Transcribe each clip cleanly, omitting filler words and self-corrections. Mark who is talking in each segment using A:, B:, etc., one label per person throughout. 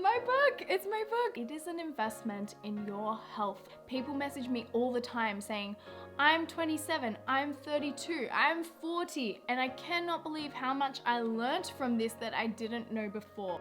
A: My book, it's my book. It is an investment in your health. People message me all the time saying, I'm 27, I'm 32, I'm 40, and I cannot believe how much I learnt from this that I didn't know before.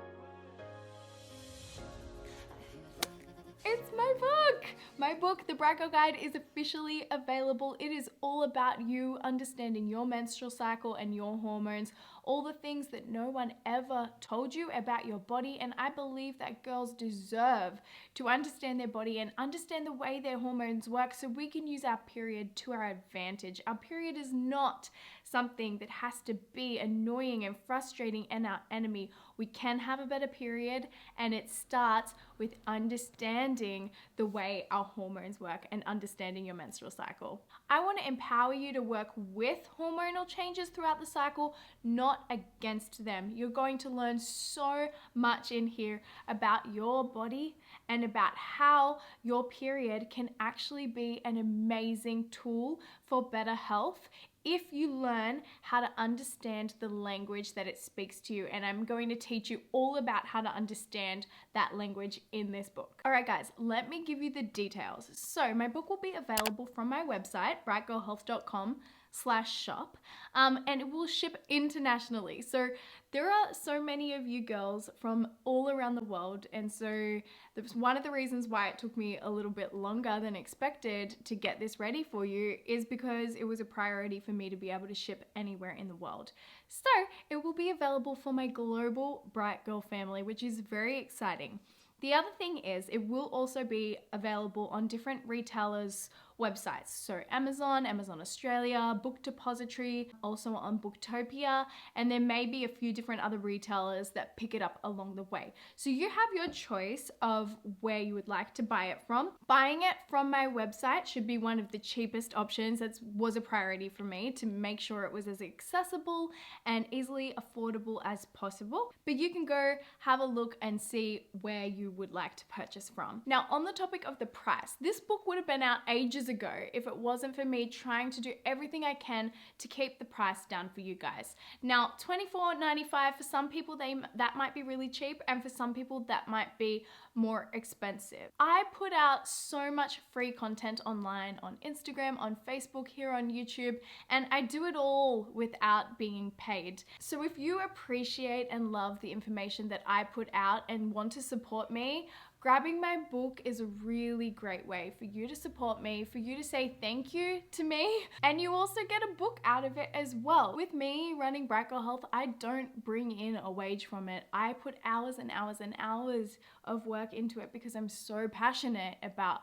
A: It's my book! My book, The Bright Girl Guide, is officially available. It is all about you understanding your menstrual cycle and your hormones, all the things that no one ever told you about your body. And I believe that girls deserve to understand their body and understand the way their hormones work so we can use our period to our advantage. Our period is not something that has to be annoying and frustrating and our enemy. We can have a better period, and it starts with understanding the way our hormones work and understanding your menstrual cycle. I want to empower you to work with hormonal changes throughout the cycle, not against them. You're going to learn so much in here about your body and about how your period can actually be an amazing tool for better health if you learn how to understand the language that it speaks to you. And I'm going to teach you all about how to understand that language in this book. All right, guys, let me give you the details. So my book will be available from my website, brightgirlhealth.com/shop, and it will ship internationally. So there are so many of you girls from all around the world, and so that's one of the reasons why it took me a little bit longer than expected to get this ready for you, is because it was a priority for me to be able to ship anywhere in the world. So it will be available for my global Bright Girl family, which is very exciting. The other thing is it will also be available on different retailers' websites. So Amazon Australia, Book Depository, also on Booktopia, and there may be a few different other retailers that pick it up along the way. So you have your choice of where you would like to buy it from. Buying it from my website should be one of the cheapest options. That was a priority for me to make sure it was as accessible and easily affordable as possible. But you can go have a look and see where you would like to purchase from. Now, on the topic of the price, this book would have been out ages ago if it wasn't for me trying to do everything I can to keep the price down for you guys. Now, $24.95 for some people, that might be really cheap, and for some people that might be more expensive. I put out so much free content online, on Instagram, on Facebook, here on YouTube, and I do it all without being paid. So if you appreciate and love the information that I put out and want to support me, grabbing my book is a really great way for you to support me, for you to say thank you to me, and you also get a book out of it as well. With me running Bright Girl Health, I don't bring in a wage from it. I put hours and hours and hours of work into it because I'm so passionate about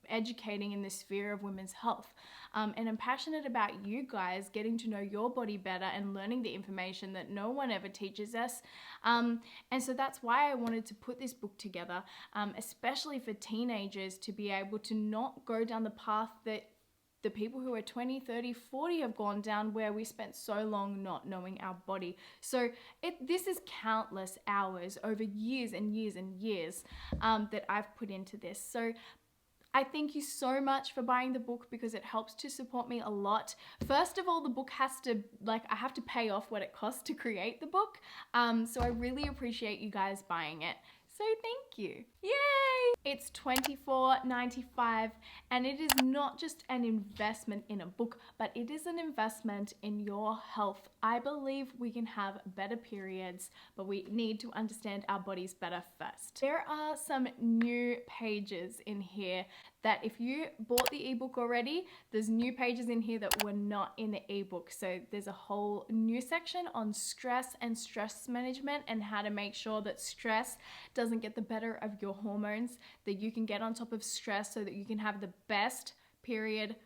A: educating in the sphere of women's health. And I'm passionate about you guys getting to know your body better and learning the information that no one ever teaches us. And so that's why I wanted to put this book together, especially for teenagers, to be able to not go down the path that the people who are 20, 30, 40 have gone down, where we spent so long not knowing our body. So this is countless hours over years and years and years that I've put into this. So I thank you so much for buying the book because it helps to support me a lot. First of all, the book has to, I have to pay off what it costs to create the book. So I really appreciate you guys buying it. So thank you. Yay! It's $24.95, and it is not just an investment in a book, but it is an investment in your health. I believe we can have better periods, but we need to understand our bodies better first. There are some new pages in here that if you bought the ebook already, there's new pages in here that were not in the ebook. So there's a whole new section on stress and stress management and how to make sure that stress doesn't get the better of your hormones, that you can get on top of stress so that you can have the best period,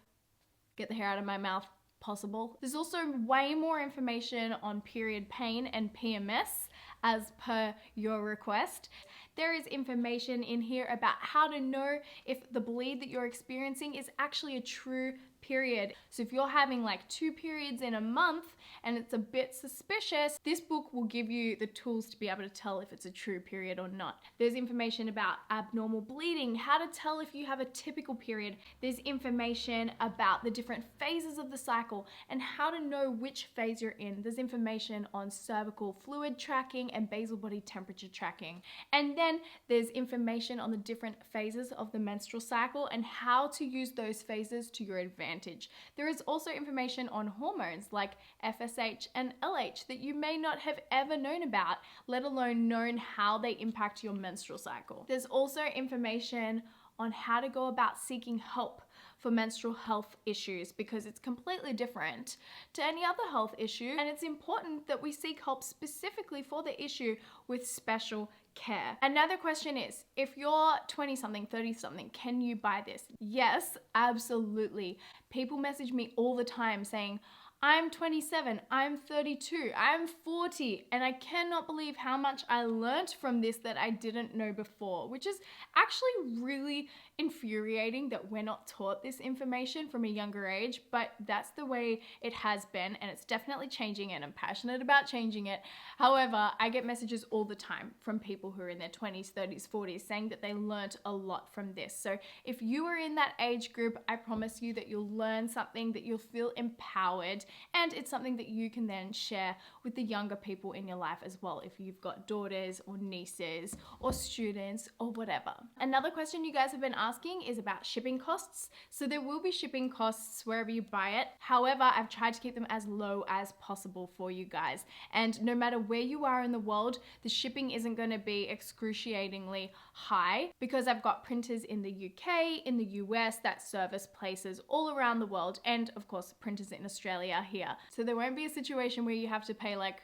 A: get the hair out of my mouth, possible. There's also way more information on period pain and PMS as per your request. There is information in here about how to know if the bleed that you're experiencing is actually a true period. So if you're having like 2 periods in a month and it's a bit suspicious, this book will give you the tools to be able to tell if it's a true period or not. There's information about abnormal bleeding, how to tell if you have a typical period. There's information about the different phases of the cycle and how to know which phase you're in. There's information on cervical fluid tracking and basal body temperature tracking. And then there's information on the different phases of the menstrual cycle and how to use those phases to your advantage. There is also information on hormones like FSH and LH that you may not have ever known about, let alone known how they impact your menstrual cycle. There's also information on how to go about seeking help for menstrual health issues, because it's completely different to any other health issue, and it's important that we seek help specifically for the issue with special care. Another question is, if you're 20 something, 30 something, can you buy this? Yes, absolutely. People message me all the time saying, I'm 27, I'm 32, I'm 40, and I cannot believe how much I learnt from this that I didn't know before, which is actually really infuriating that we're not taught this information from a younger age, but that's the way it has been, and it's definitely changing, and I'm passionate about changing it. However, I get messages all the time from people who are in their 20s, 30s, 40s saying that they learnt a lot from this. So if you are in that age group, I promise you that you'll learn something, that you'll feel empowered, and it's something that you can then share with the younger people in your life as well, if you've got daughters or nieces or students or whatever. Another question you guys have been asking is about shipping costs. So there will be shipping costs wherever you buy it. However, I've tried to keep them as low as possible for you guys. And no matter where you are in the world, the shipping isn't going to be excruciatingly high, because I've got printers in the UK, in the US that service places all around the world, and of course printers in Australia here. So there won't be a situation where you have to pay like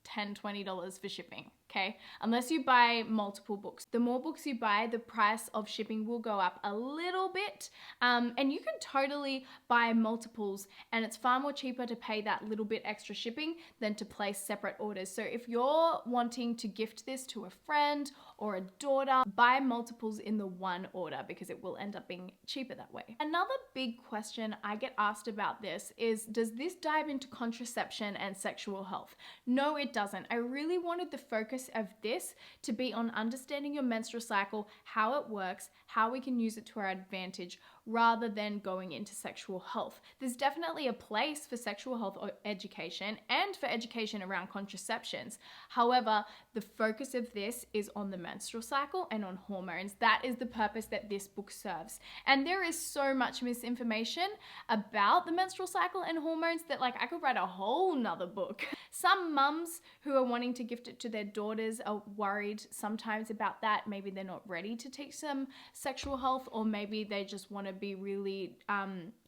A: $10, $20 for shipping, okay? Unless you buy multiple books. The more books you buy, the price of shipping will go up a little bit, and you can totally buy multiples, and it's far more cheaper to pay that little bit extra shipping than to place separate orders. So if you're wanting to gift this to a friend or a daughter, buy multiples in the one order, because it will end up being cheaper that way. Another big question I get asked about this is, does this dive into contraception and sexual health? No, it doesn't. I really wanted the focus of this to be on understanding your menstrual cycle, how it works, how we can use it to our advantage, rather than going into sexual health. There's definitely a place for sexual health education and for education around contraceptions. However, the focus of this is on the menstrual cycle and on hormones. That is the purpose that this book serves. And there is so much misinformation about the menstrual cycle and hormones that like I could write a whole nother book. Some mums who are wanting to gift it to their daughters are worried sometimes about that. Maybe they're not ready to teach them sexual health, or maybe they just want to be really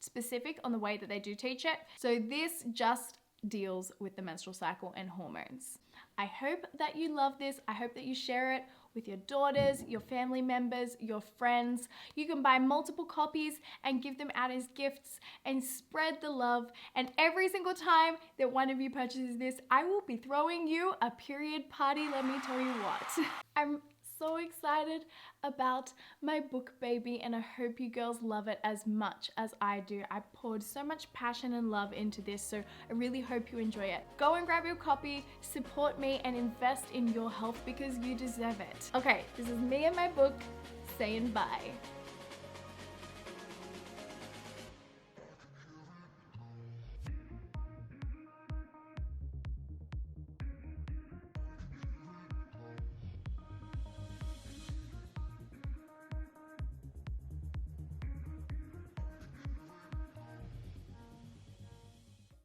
A: specific on the way that they do teach it. So this just deals with the menstrual cycle and hormones. I hope that you love this. I hope that you share it with your daughters, your family members, your friends. You can buy multiple copies and give them out as gifts and spread the love. And every single time that one of you purchases this, I will be throwing you a period party, let me tell you what. I'm so excited about my book, baby, and I hope you girls love it as much as I do. I poured so much passion and love into this, so I really hope you enjoy it. Go and grab your copy, support me, and invest in your health, because you deserve it. Okay, this is me and my book saying bye.